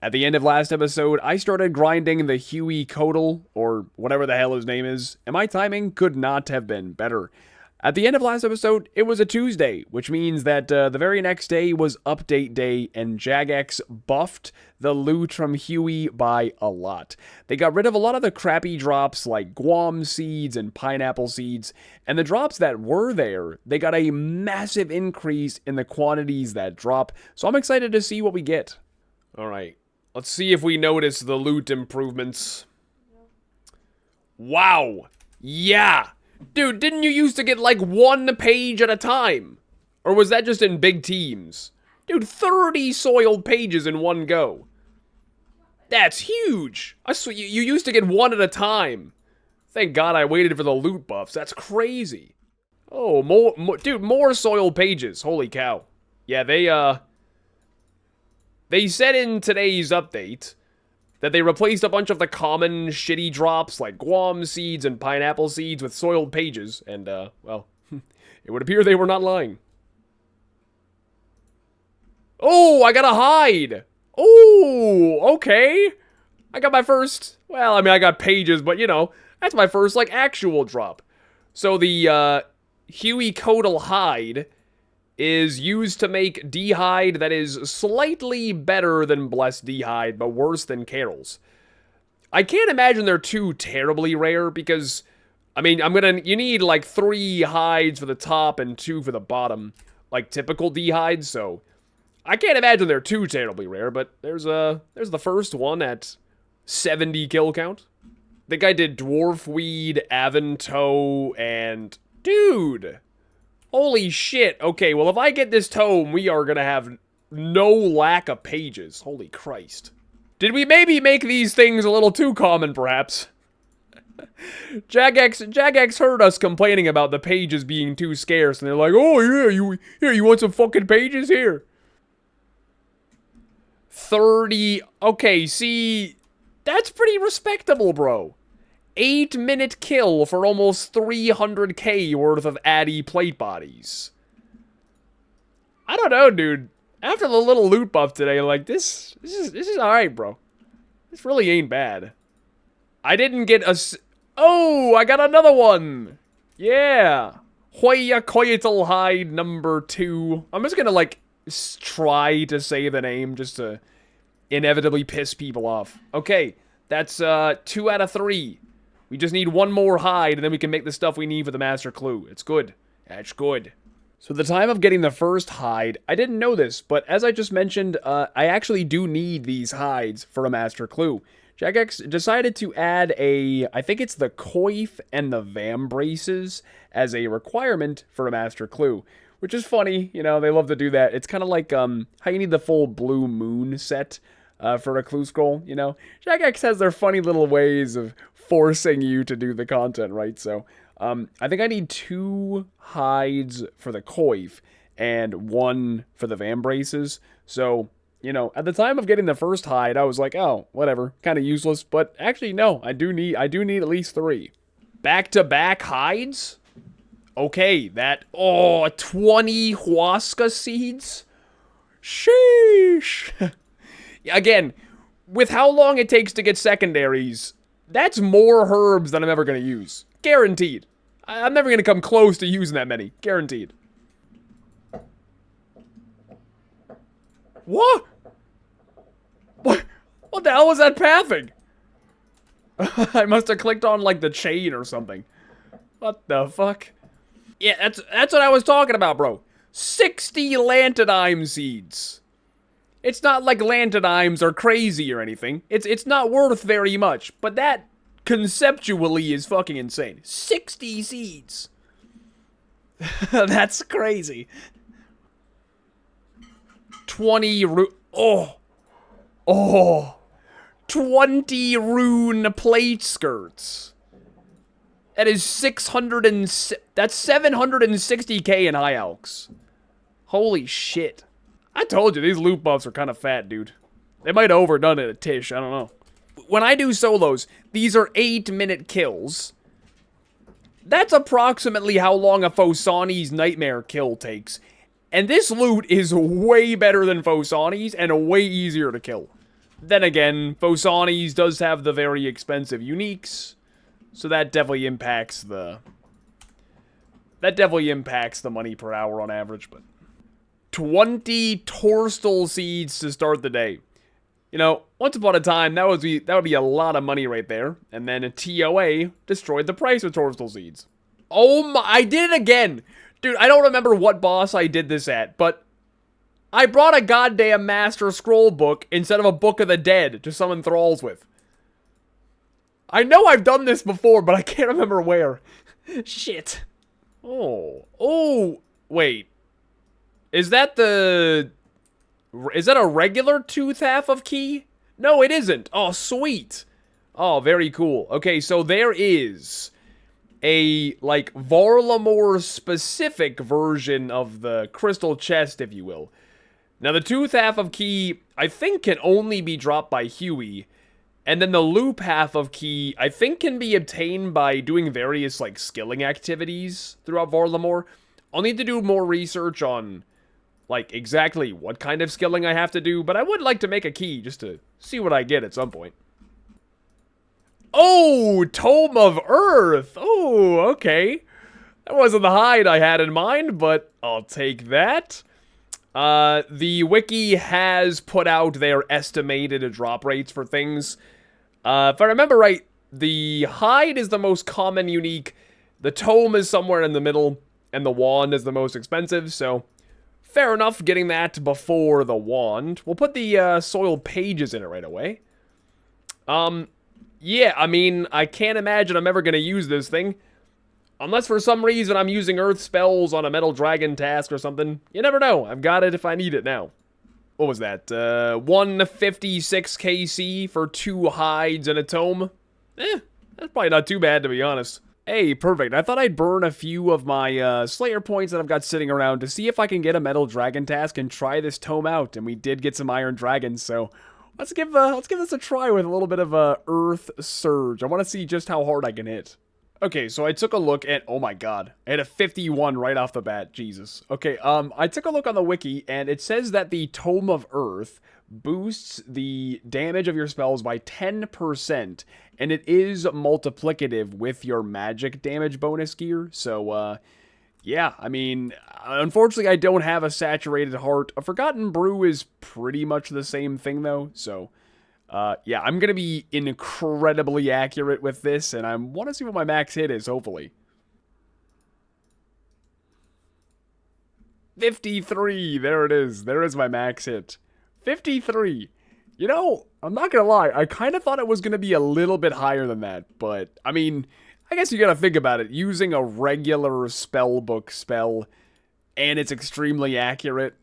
At the end of last episode, I started grinding the Hueycoatl, or whatever the hell his name is, and my timing could not have been better. At the end of last episode, it was a Tuesday, which means that the very next day was update day, and Jagex buffed the loot from Huey by a lot. They got rid of a lot of the crappy drops like Guam seeds and pineapple seeds, and the drops that were there, they got a massive increase in the quantities that drop, so I'm excited to see what we get. Alright, let's see if we notice the loot improvements. Wow! Yeah! Dude, didn't you used to get like one page at a time? Or was that just in big teams? Dude, 30 soiled pages in one go. That's huge! I swear, you used to get one at a time. Thank God I waited for the loot buffs. That's crazy. Oh, dude, more soiled pages. Holy cow. Yeah, they said in today's update that they replaced a bunch of the common shitty drops like Guam seeds and pineapple seeds with soiled pages, and, well, it would appear they were not lying. Oh, I got a hide! Oh, okay. I got my first, well, I mean, I got pages, but, you know, that's my first, like, actual drop. So the, Hueycoatl hide is used to make D-hide that is slightly better than Blessed D-hide, but worse than Carol's. I can't imagine they're too terribly rare, because, I mean, you need, like, 3 hides for the top and 2 for the bottom, like typical D-hides, so I can't imagine they're too terribly rare, but there's the first one at 70 kill count. I think I did Dwarfweed, Avantoe, and... Dude! Holy shit. Okay, well, if I get this tome, we are gonna have no lack of pages. Holy Christ. Did we maybe make these things a little too common, perhaps? Jagex heard us complaining about the pages being too scarce, and they're like, oh, yeah, you want some fucking pages? Here. 30. Okay, see, that's pretty respectable, bro. 8-minute kill for almost 300k worth of Addy plate bodies. I don't know, dude. After the little loot buff today, like, this is alright, bro. This really ain't bad. I didn't get a... Oh, I got another one! Yeah! Hueycoatl hide number 2. I'm just gonna, like, try to say the name just to inevitably piss people off. Okay, that's 2 out of 3. We just need one more hide, and then we can make the stuff we need for the Master Clue. It's good. That's good. So at the time of getting the first hide, I didn't know this, but as I just mentioned, I actually do need these hides for a Master Clue. Jagex decided to add I think it's the coif and the vambraces as a requirement for a Master Clue. Which is funny, you know, they love to do that. It's kind of like how you need the full blue moon set for a clue scroll, you know? Jagex has their funny little ways of forcing you to do the content, right? So, I think I need 2 hides for the coif and 1 for the vambraces. So, you know, at the time of getting the first hide, I was like, oh, whatever, kind of useless. But actually, no, I do need at least 3. Back-to-back hides? Okay, 20 Huasca seeds? Sheesh! Again, with how long it takes to get secondaries, that's more herbs than I'm ever going to use. Guaranteed. I'm never going to come close to using that many. Guaranteed. What? What the hell was that pathing? I must have clicked on, like, the chain or something. What the fuck? Yeah, that's what I was talking about, bro. 60 Lantodime seeds. It's not like Lantodymes are crazy or anything. It's not worth very much, but that conceptually is fucking insane. 60 seeds. That's crazy. 20 20 rune plate skirts. That is 760k in high alks. Holy shit. I told you, these loot buffs are kind of fat, dude. They might have overdone it a tish, I don't know. When I do solos, these are 8-minute kills. That's approximately how long a Phosani's Nightmare kill takes. And this loot is way better than Phosani's and way easier to kill. then again, Phosanes does have the very expensive uniques, so that definitely impacts the money per hour on average. But 20 Torstal seeds to start the day. You know, once upon a time, that would be a lot of money right there. And then a TOA destroyed the price of Torstal seeds. Oh my, I did it again. Dude, I don't remember what boss I did this at, but I brought a goddamn Master Scroll book instead of a Book of the Dead to summon thralls with. I know I've done this before, but I can't remember where. Shit. Oh, wait. Is that a regular tooth half of key? No, it isn't. Oh, sweet. Oh, very cool. Okay, so there is a, like, Varlamore specific version of the crystal chest, if you will. Now, the tooth half of key, I think, can only be dropped by Huey. And then the loop half of key, I think, can be obtained by doing various, like, skilling activities throughout Varlamore. I'll need to do more research on, like, exactly what kind of skilling I have to do, but I would like to make a key just to see what I get at some point. Oh, Tome of Earth! Oh, okay. That wasn't the hide I had in mind, but I'll take that. The wiki has put out their estimated drop rates for things. If I remember right, the hide is the most common unique, the tome is somewhere in the middle, and the wand is the most expensive, so fair enough getting that before the wand. We'll put the soiled pages in it right away. Yeah, I mean, I can't imagine I'm ever going to use this thing. Unless for some reason I'm using earth spells on a metal dragon task or something. You never know. I've got it if I need it now. What was that? 156 KC for 2 hides and a tome? That's probably not too bad, to be honest. Hey, perfect. I thought I'd burn a few of my Slayer points that I've got sitting around to see if I can get a metal dragon task and try this tome out. And we did get some iron dragons, so let's give this a try with a little bit of a earth surge. I want to see just how hard I can hit. Okay, so I took a look at, oh my god, I had a 51 right off the bat, Jesus. Okay, I took a look on the wiki, and it says that the Tome of Earth boosts the damage of your spells by 10%, and it is multiplicative with your magic damage bonus gear, so, yeah, I mean, unfortunately I don't have a Saturated Heart. A Forgotten Brew is pretty much the same thing, though, so yeah, I'm going to be incredibly accurate with this, and I want to see what my max hit is, hopefully. 53, there it is. There is my max hit. 53. You know, I'm not going to lie, I kind of thought it was going to be a little bit higher than that, but, I mean, I guess you got to think about it. Using a regular spellbook spell, and it's extremely accurate.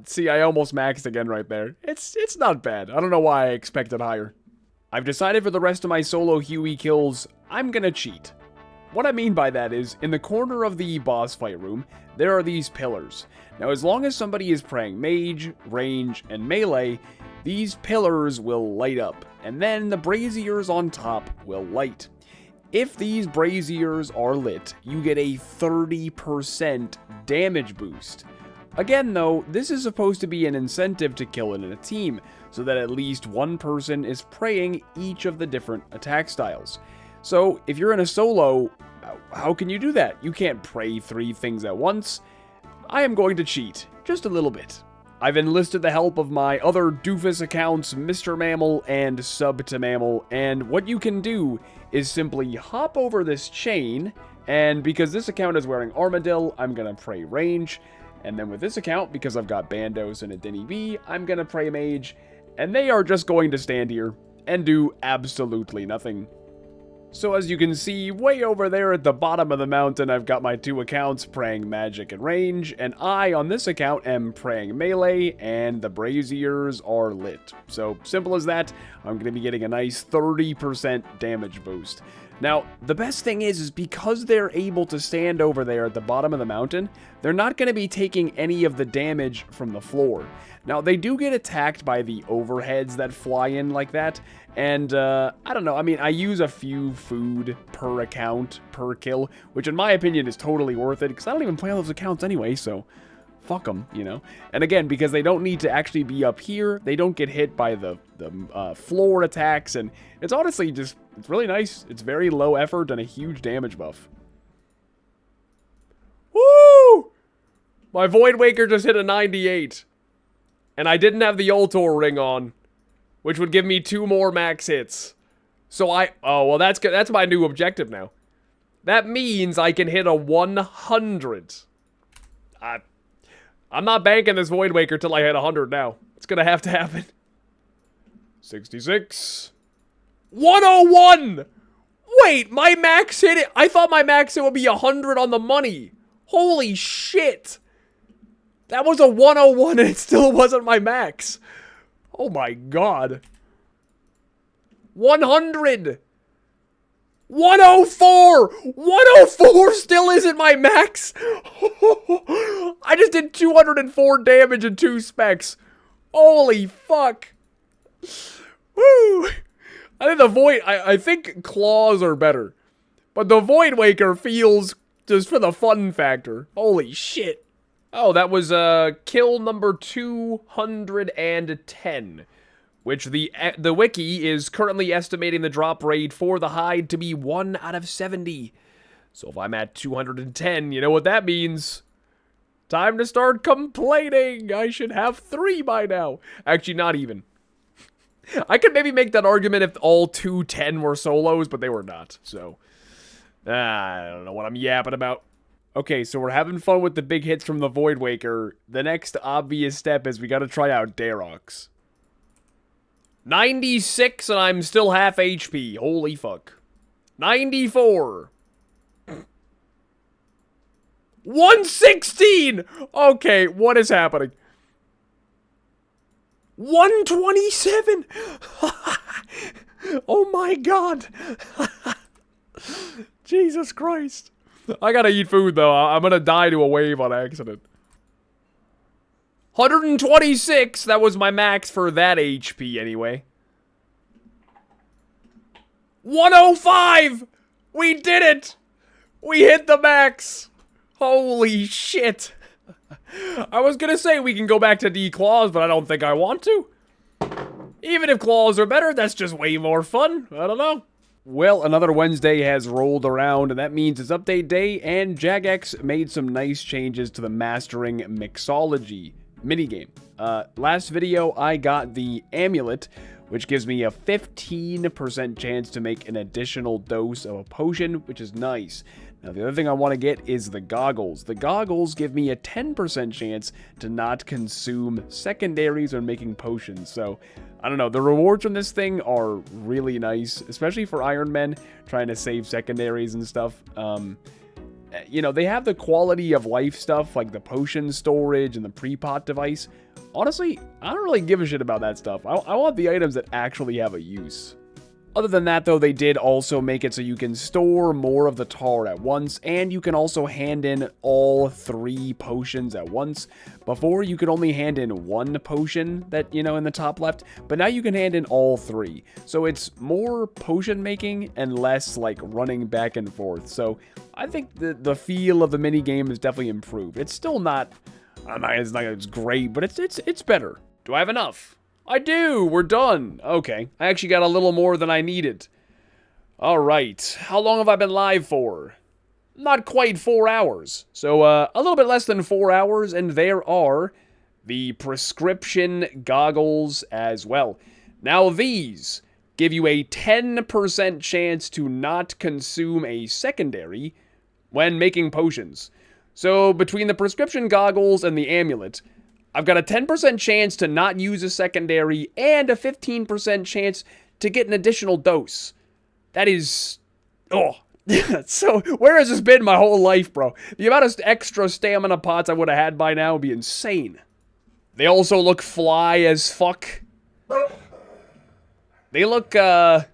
See, I almost maxed again right there. It's not bad. I don't know why I expected higher. I've decided for the rest of my solo Huey kills, I'm gonna cheat. What I mean by that is, in the corner of the boss fight room, there are these pillars. Now, as long as somebody is praying mage, range, and melee, these pillars will light up, and then the braziers on top will light. If these braziers are lit, you get a 30% damage boost. Again, though, this is supposed to be an incentive to kill it in a team, so that at least one person is praying each of the different attack styles. So, if you're in a solo, how can you do that? You can't pray 3 things at once. I am going to cheat, just a little bit. I've enlisted the help of my other doofus accounts, Mr. Mammal and Sub to Mammal, and what you can do is simply hop over this chain, and because this account is wearing Armadillo, I'm gonna pray range. And then with this account, because I've got Bandos and a Denny B, I'm gonna pray Mage, and they are just going to stand here and do absolutely nothing. So as you can see, way over there at the bottom of the mountain, I've got my 2 accounts praying Magic and Range, and I, on this account, am praying Melee, and the braziers are lit. So, simple as that, I'm gonna be getting a nice 30% damage boost. Now, the best thing is because they're able to stand over there at the bottom of the mountain, they're not going to be taking any of the damage from the floor. Now, they do get attacked by the overheads that fly in like that, and, I don't know, I mean, I use a few food per account, per kill, which in my opinion is totally worth it, because I don't even play all those accounts anyway, so fuck them, you know? And again, because they don't need to actually be up here, they don't get hit by the floor attacks, and it's honestly just, it's really nice. It's very low effort and a huge damage buff. Woo! My Void Waker just hit a 98. And I didn't have the Ultor ring on, which would give me 2 more max hits. So oh, well, that's good. That's my new objective now. That means I can hit a 100. I'm not banking this Void Waker till I hit 100 now. It's gonna have to happen. 66. 101! Wait, my max hit it. I thought my max hit would be 100 on the money. Holy shit. That was a 101 and it still wasn't my max. Oh my god. 100. 104! 104 still isn't my max! I just did 204 damage and 2 specs. Holy fuck. Woo! I think the Void... I think claws are better. But the Void Waker feels just for the fun factor. Holy shit. Oh, that was kill number 210. Which the wiki is currently estimating the drop rate for the hide to be 1 out of 70. So if I'm at 210, you know what that means. Time to start complaining. I should have 3 by now. Actually, not even. I could maybe make that argument if all 210 were solos, but they were not. So, I don't know what I'm yapping about. Okay, so we're having fun with the big hits from the Void Waker. The next obvious step is we gotta try out Darox. 96 and I'm still half HP. Holy fuck. 94. 116! Okay, what is happening? 127! Oh my god. Jesus Christ. I gotta eat food though. I'm gonna die to a wave on accident. 126! That was my max for that HP anyway. 105! We did it! We hit the max! Holy shit! I was gonna say we can go back to D-Claws, but I don't think I want to. Even if Claws are better, that's just way more fun. I don't know. Well, another Wednesday has rolled around, and that means it's update day, and Jagex made some nice changes to the Mastering Mixology minigame. Last video, I got the Amulet, which gives me a 15% chance to make an additional dose of a potion, which is nice. Now, the other thing I want to get is the Goggles. The Goggles give me a 10% chance to not consume secondaries when making potions, so I don't know, the rewards from this thing are really nice, especially for Iron Men, trying to save secondaries and stuff. You know, they have the quality of life stuff, like the potion storage and the pre-pot device. Honestly, I don't really give a shit about that stuff. I want the items that actually have a use. Other than that, though, they did also make it so you can store more of the tar at once, and you can also hand in all 3 potions at once. Before, you could only hand in 1 potion that, you know, in the top left, but now you can hand in all 3. So it's more potion making and less, like, running back and forth. So I think the feel of the minigame is definitely improved. It's still not, it's great, but it's better. Do I have enough? I do! We're done! Okay. I actually got a little more than I needed. Alright. How long have I been live for? Not quite 4 hours. So, a little bit less than 4 hours, and there are the prescription goggles as well. Now, these give you a 10% chance to not consume a secondary when making potions. So, between the prescription goggles and the amulet, I've got a 10% chance to not use a secondary and a 15% chance to get an additional dose. That is... oh. So, where has this been my whole life, bro? The amount of extra stamina pots I would have had by now would be insane. They also look fly as fuck. They look, I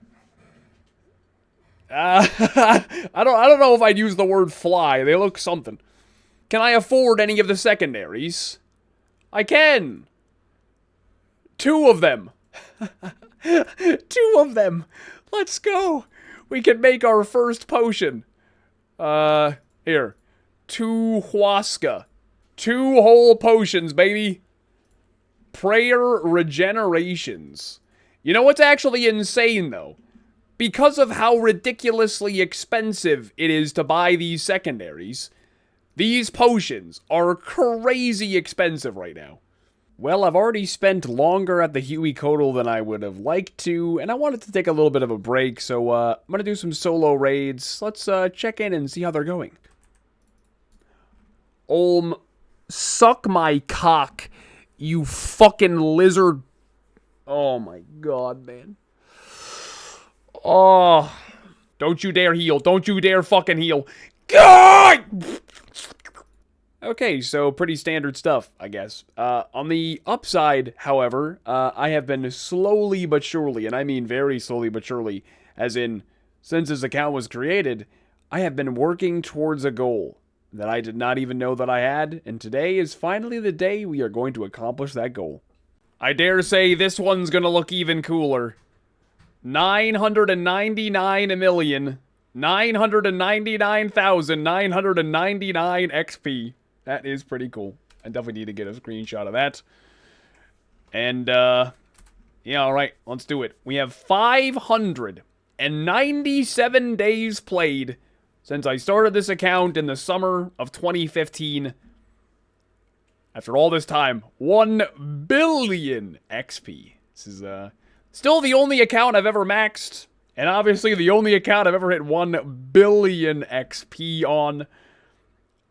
don't know if I'd use the word fly. They look something. Can I afford any of the secondaries? I can. 2 of them. 2 of them. Let's go. We can make our first potion. Here. 2 Huasca. 2 whole potions, baby. Prayer regenerations. You know what's actually insane, though? Because of how ridiculously expensive it is to buy these secondaries, these potions are crazy expensive right now. Well, I've already spent longer at the Hueycoatl than I would have liked to, and I wanted to take a little bit of a break, so I'm going to do some solo raids. Let's check in and see how they're going. Suck my cock, you fucking lizard. Oh my god, man. Oh, don't you dare heal. Don't you dare fucking heal. God! Okay, so pretty standard stuff, I guess. On the upside, however, I have been slowly but surely, and I mean very slowly but surely, as in, since this account was created, I have been working towards a goal that I did not even know that I had, and today is finally the day we are going to accomplish that goal. I dare say this one's gonna look even cooler. 999,999,999 XP. That is pretty cool. I definitely need to get a screenshot of that. And, yeah, alright, let's do it. We have 597 days played since I started this account in the summer of 2015. After all this time, 1 billion XP. This is, still the only account I've ever maxed, and obviously the only account I've ever hit 1 billion XP on.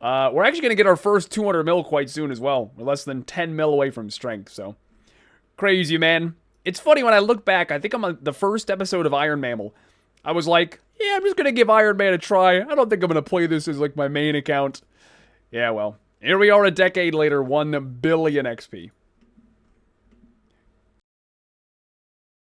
We're actually going to get our first 200 mil quite soon as well. We're less than 10 mil away from strength, so crazy, man. It's funny when I look back, I think on the first episode of Iron Mammal, I was like, yeah, I'm just going to give Iron Man a try. I don't think I'm going to play this as like my main account. Yeah, well, here we are a decade later, 1 billion XP.